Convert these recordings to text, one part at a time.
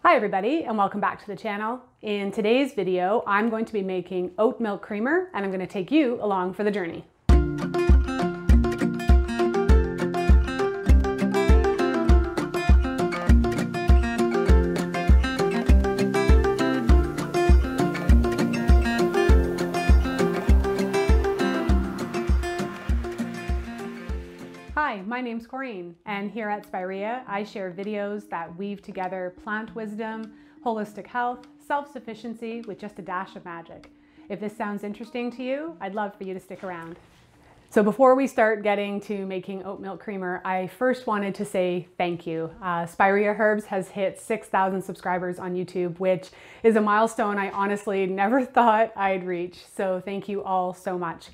Hi everybody and welcome back to the channel. In today's video, I'm going to be making oat milk creamer and I'm going to take you along for the journey. Hi, my name's Corinne, and here at Spirea, I share videos that weave together plant wisdom, holistic health, self-sufficiency with just a dash of magic. If this sounds interesting to you, I'd love for you to stick around. So before we start getting to making oat milk creamer, I first wanted to say thank you. Spirea Herbs has hit 6,000 subscribers on YouTube, which is a milestone I honestly never thought I'd reach. So thank you all so much.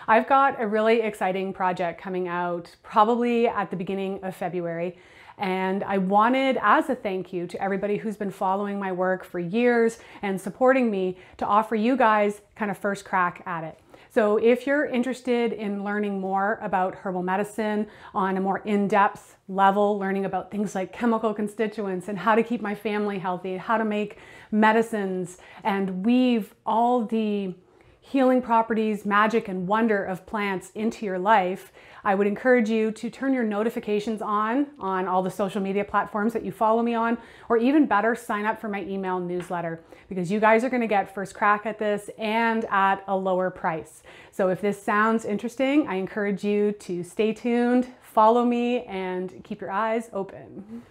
I've got a really exciting project coming out probably at the beginning of February. And I wanted, as a thank you to everybody who's been following my work for years and supporting me, to offer you guys kind of first crack at it. So if you're interested in learning more about herbal medicine on a more in-depth level, learning about things like chemical constituents and how to keep my family healthy, how to make medicines and weave all the healing properties, magic, and wonder of plants into your life, I would encourage you to turn your notifications on all the social media platforms that you follow me on, or even better, sign up for my email newsletter, because you guys are going to get first crack at this and at a lower price. So if this sounds interesting, I encourage you to stay tuned, follow me, and keep your eyes open.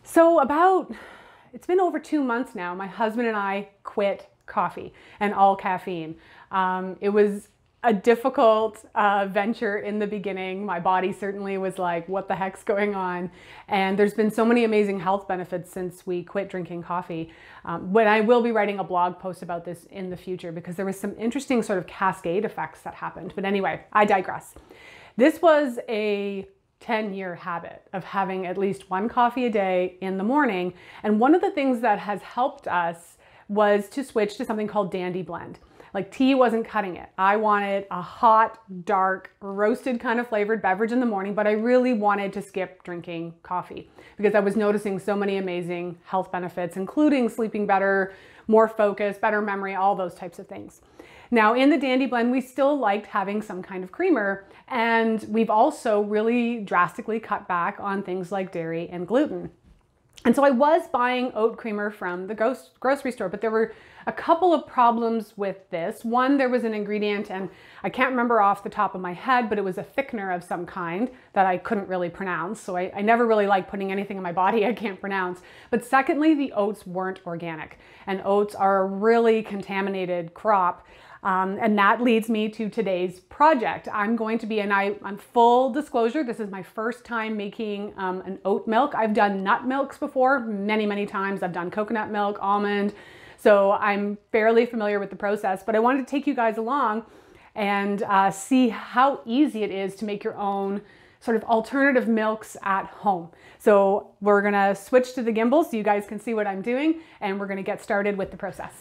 So it's been over 2 months now, my husband and I quit coffee and all caffeine. It was a difficult venture in the beginning. My body certainly was like, what the heck's going on? And there's been so many amazing health benefits since we quit drinking coffee. But I will be writing a blog post about this in the future because there was some interesting sort of cascade effects that happened. But anyway, I digress. This was a 10-year habit of having at least one coffee a day in the morning. And one of the things that has helped us was to switch to something called Dandy Blend. Like, tea wasn't cutting it. I wanted a hot, dark, roasted kind of flavored beverage in the morning, but I really wanted to skip drinking coffee because I was noticing so many amazing health benefits, including sleeping better, more focus, better memory, all those types of things. Now, in the Dandy Blend, we still liked having some kind of creamer, and we've also really drastically cut back on things like dairy and gluten. And so I was buying oat creamer from the grocery store, but there were a couple of problems with this. One, there was an ingredient, and I can't remember off the top of my head, but it was a thickener of some kind that I couldn't really pronounce. So I never really like putting anything in my body I can't pronounce. But secondly, the oats weren't organic, and oats are a really contaminated crop. And that leads me to today's project. I'm going to be, and on full disclosure, this is my first time making an oat milk. I've done nut milks before, many, many times. I've done coconut milk, almond. So I'm fairly familiar with the process, but I wanted to take you guys along and see how easy it is to make your own sort of alternative milks at home. So we're gonna switch to the gimbal so you guys can see what I'm doing, and we're gonna get started with the process.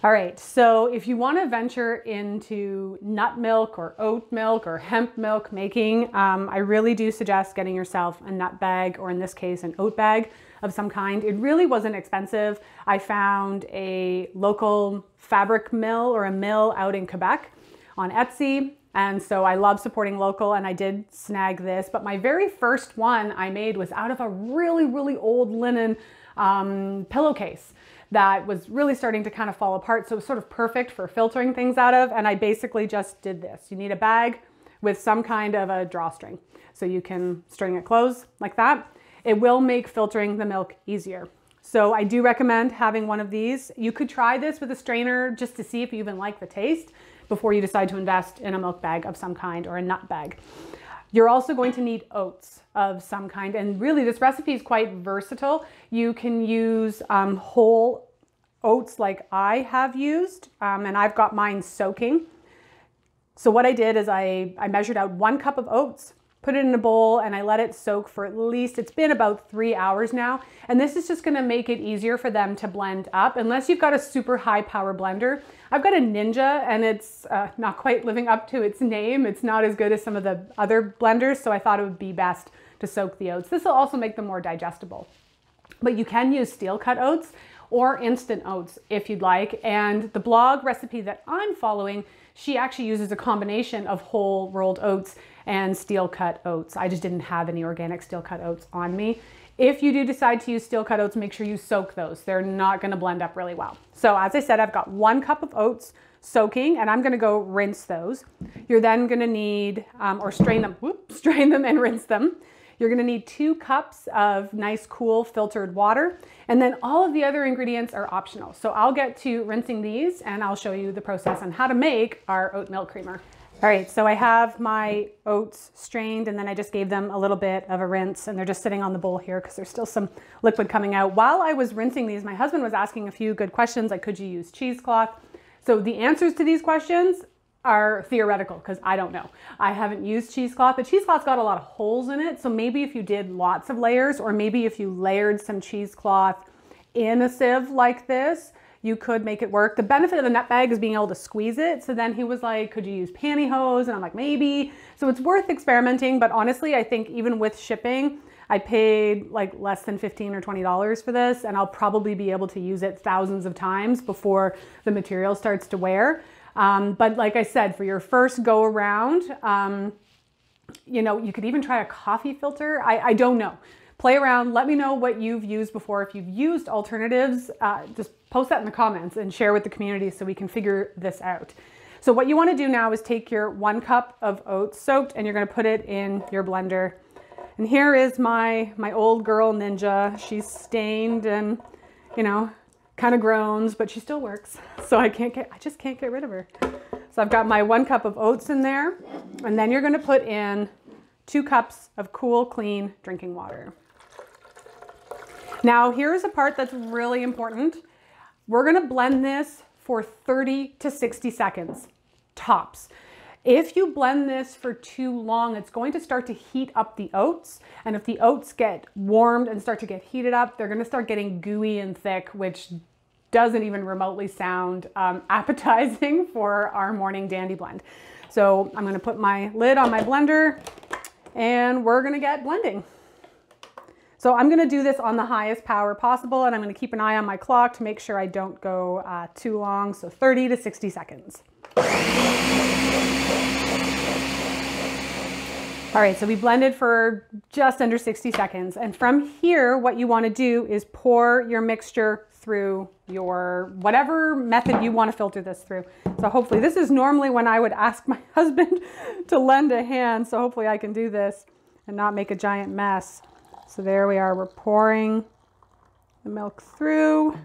All right, so if you want to venture into nut milk or oat milk or hemp milk making, I really do suggest getting yourself a nut bag, or in this case, an oat bag of some kind. It really wasn't expensive. I found a local fabric mill or a mill out in Quebec on Etsy. And so I love supporting local, and I did snag this. But my very first one I made was out of a really, really old linen pillowcase that was really starting to kind of fall apart. So it was sort of perfect for filtering things out of. And I basically just did this. You need a bag with some kind of a drawstring, so you can string it closed like that. It will make filtering the milk easier. So I do recommend having one of these. You could try this with a strainer just to see if you even like the taste before you decide to invest in a milk bag of some kind or a nut bag. You're also going to need oats of some kind, and really this recipe is quite versatile. You can use whole oats like I have used, and I've got mine soaking. So what I did is I measured out 1 cup of oats, put it in a bowl, and I let it soak for at least, it's been about 3 hours now. And this is just gonna make it easier for them to blend up, unless you've got a super high power blender. I've got a Ninja, and it's not quite living up to its name. It's not as good as some of the other blenders, so I thought it would be best to soak the oats. This will also make them more digestible. but you can use steel cut oats or instant oats if you'd like. And the blog recipe that I'm following, she actually uses a combination of whole rolled oats and steel cut oats. I just didn't have any organic steel cut oats on me. If you do decide to use steel cut oats, make sure you soak those. They're not gonna blend up really well. So as I said, I've got 1 cup of oats soaking, and I'm gonna go rinse those. You're then gonna need, or strain them and rinse them. You're gonna need 2 cups of nice, cool, filtered water. And then all of the other ingredients are optional. So I'll get to rinsing these and I'll show you the process on how to make our oat milk creamer. All right, so I have my oats strained and then I just gave them a little bit of a rinse, and they're just sitting on the bowl here because there's still some liquid coming out. While I was rinsing these, my husband was asking a few good questions, like could you use cheesecloth? So the answers to these questions are theoretical because I don't know. I haven't used cheesecloth, but cheesecloth's got a lot of holes in it. So maybe if you did lots of layers, or maybe if you layered some cheesecloth in a sieve like this, you could make it work. The benefit of the nut bag is being able to squeeze it. So then he was like, could you use pantyhose? And I'm like, maybe. So it's worth experimenting. But honestly, I think even with shipping, I paid like less than $15 or $20 for this, and I'll probably be able to use it thousands of times before the material starts to wear. But like I said, for your first go around, you know, you could even try a coffee filter. I don't know. Play around. Let me know what you've used before. If you've used alternatives, just post that in the comments and share with the community so we can figure this out. So what you want to do now is take your 1 cup of oats soaked and you're going to put it in your blender. And here is my old girl Ninja. She's stained and, you know, kind of groans, but she still works. So I just can't get rid of her. So I've got my 1 cup of oats in there, and then you're going to put in 2 cups of cool, clean drinking water. Now here's a part that's really important. We're going to blend this for 30 to 60 seconds, tops. If you blend this for too long, it's going to start to heat up the oats. And if the oats get warmed and start to get heated up, they're going to start getting gooey and thick, which doesn't even remotely sound appetizing for our morning dandy blend. So I'm going to put my lid on my blender and we're going to get blending. So I'm going to do this on the highest power possible, and I'm going to keep an eye on my clock to make sure I don't go too long. So 30 to 60 seconds. All right, so we blended for just under 60 seconds. And from here, what you want to do is pour your mixture through your whatever method you want to filter this through. So hopefully, this is normally when I would ask my husband to lend a hand. So hopefully I can do this and not make a giant mess. So there we are, we're pouring the milk through.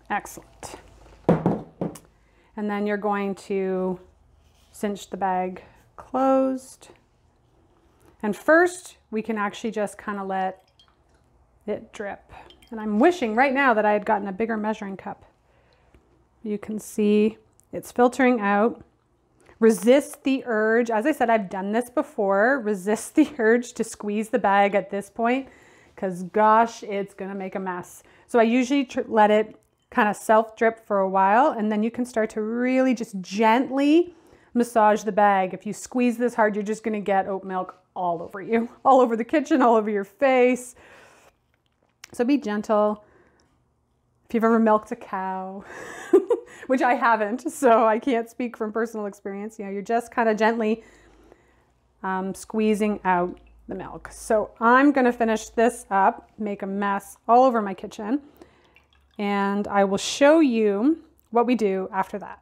Excellent. And then you're going to cinch the bag closed. And first, we can actually just kind of let it drip. And I'm wishing right now that I had gotten a bigger measuring cup. You can see it's filtering out. Resist the urge. As I said, I've done this before. Resist the urge to squeeze the bag at this point, because gosh, it's gonna make a mess. So I usually let it kind of self-drip for a while, and then you can start to really just gently massage the bag. If you squeeze this hard, you're just gonna get oat milk all over you, all over the kitchen, all over your face. So be gentle. If you've ever milked a cow, which I haven't, so I can't speak from personal experience, you know, you're just kind of gently squeezing out the milk. So I'm gonna finish this up, make a mess all over my kitchen, and I will show you what we do after that.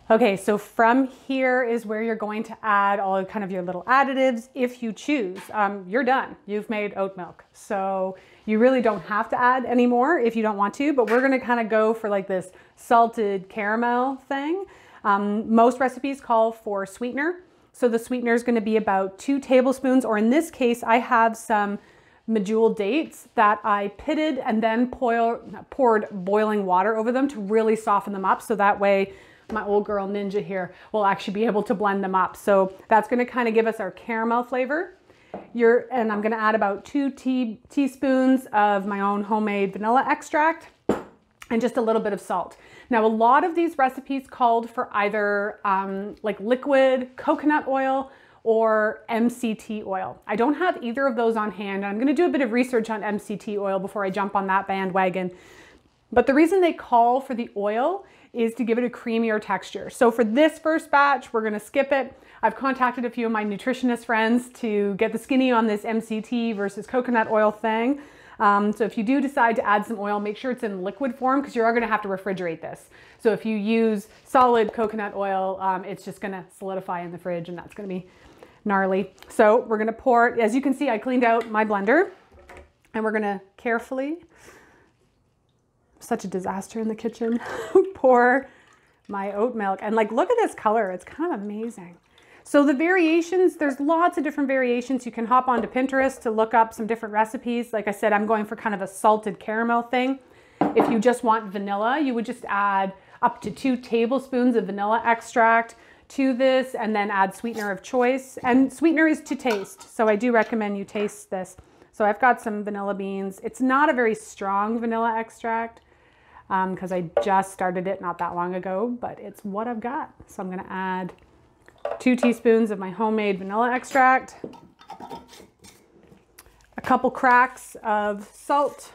Okay, so from here is where you're going to add all kind of your little additives if you choose. You're done. You've made oat milk. So you really don't have to add any more if you don't want to, but we're gonna kind of go for like this salted caramel thing. Most recipes call for sweetener. So the sweetener is gonna be about 2 tablespoons, or in this case, I have some medjool dates that I pitted and then poured boiling water over them to really soften them up. So that way, my old girl Ninja here will actually be able to blend them up. So that's going to kind of give us our caramel flavor. And I'm going to add about 2 teaspoons of my own homemade vanilla extract and just a little bit of salt. Now, a lot of these recipes called for either like liquid coconut oil or MCT oil. I don't have either of those on hand. I'm going to do a bit of research on MCT oil before I jump on that bandwagon. But the reason they call for the oil is to give it a creamier texture. So for this first batch, we're going to skip it. I've contacted a few of my nutritionist friends to get the skinny on this MCT versus coconut oil thing. So if you do decide to add some oil, make sure it's in liquid form because you are going to have to refrigerate this. So if you use solid coconut oil, it's just going to solidify in the fridge and that's going to be gnarly. So we're going to pour, as you can see, I cleaned out my blender and we're going to carefully, such a disaster in the kitchen, pour my oat milk. And like, look at this color. It's kind of amazing. So the variations, there's lots of different variations. You can hop onto Pinterest to look up some different recipes. Like I said, I'm going for kind of a salted caramel thing. If you just want vanilla, you would just add up to 2 tablespoons of vanilla extract to this and then add sweetener of choice. And sweetener is to taste. So I do recommend you taste this. So I've got some vanilla beans. It's not a very strong vanilla extract because I just started it not that long ago, but it's what I've got. So I'm gonna add 2 teaspoons of my homemade vanilla extract, a couple cracks of salt.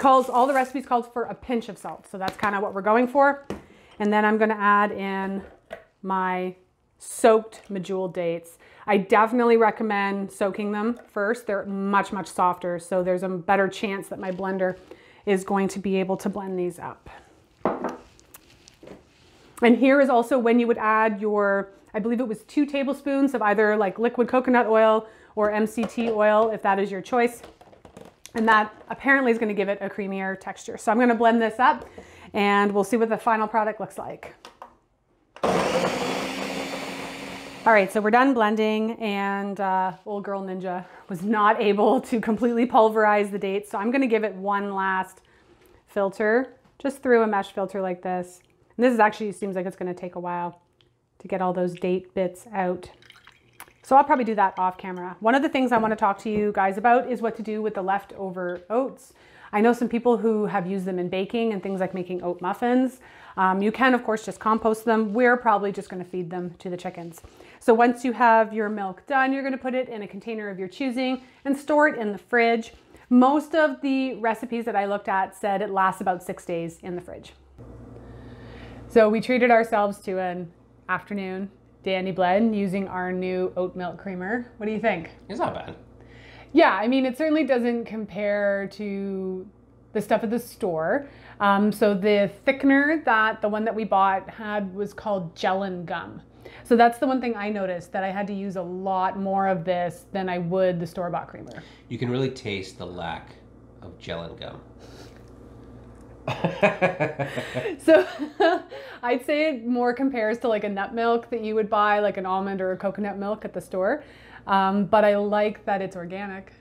All the recipes calls for a pinch of salt. So that's kind of what we're going for. And then I'm going to add in my soaked medjool dates. I definitely recommend soaking them first. They're much, much softer. So there's a better chance that my blender is going to be able to blend these up. And here is also when you would add your, I believe it was 2 tablespoons of either like liquid coconut oil or MCT oil, if that is your choice. And that apparently is going to give it a creamier texture. So I'm going to blend this up and we'll see what the final product looks like. All right, so we're done blending and old girl ninja was not able to completely pulverize the dates. So I'm going to give it one last filter, just through a mesh filter like this. And this is actually seems like it's going to take a while to get all those date bits out. So I'll probably do that off camera. One of the things I want to talk to you guys about is what to do with the leftover oats. I know some people who have used them in baking and things like making oat muffins. You can, of course, just compost them. We're probably just going to feed them to the chickens. So once you have your milk done, you're going to put it in a container of your choosing and store it in the fridge. Most of the recipes that I looked at said it lasts about 6 days in the fridge. So we treated ourselves to an afternoon dandy blend using our new oat milk creamer. What do you think? It's not bad. Yeah, I mean, it certainly doesn't compare to the stuff at the store. So the thickener that the one that we bought had was called gel gum. So that's the one thing I noticed, that I had to use a lot more of this than I would the store-bought creamer. You can really taste the lack of gel gum. So I'd say it more compares to like a nut milk that you would buy, like an almond or a coconut milk at the store. But I like that it's organic.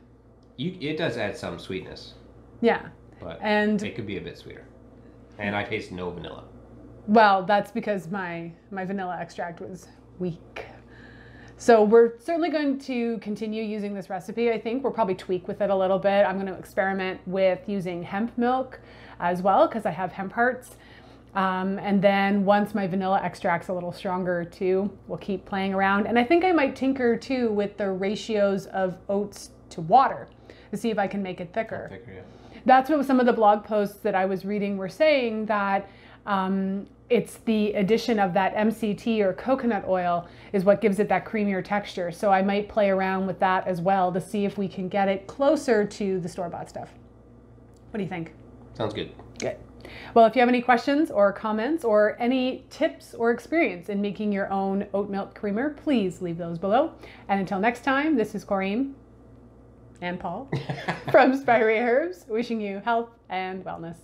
It does add some sweetness. Yeah. But and it could be a bit sweeter. And I taste no vanilla. Well, that's because my vanilla extract was weak. So we're certainly going to continue using this recipe. I think we'll probably tweak with it a little bit. I'm going to experiment with using hemp milk as well because I have hemp hearts. And then once my vanilla extract's a little stronger too, we'll keep playing around. And I think I might tinker too with the ratios of oats to water to see if I can make it thicker. Yeah. That's what some of the blog posts that I was reading were saying, that it's the addition of that MCT or coconut oil is what gives it that creamier texture. So I might play around with that as well to see if we can get it closer to the store-bought stuff. What do you think? Sounds good. Good. Well, if you have any questions or comments or any tips or experience in making your own oat milk creamer, please leave those below. And until next time, this is Corinne and Paul from Spirea Herbs, wishing you health and wellness.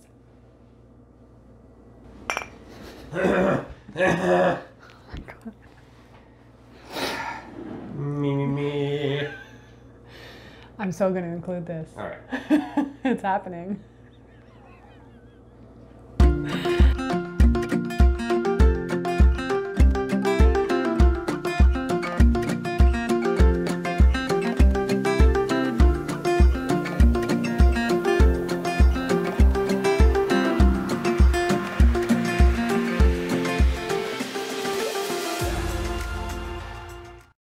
Oh my God. Me. I'm so going to include this. All right. It's happening.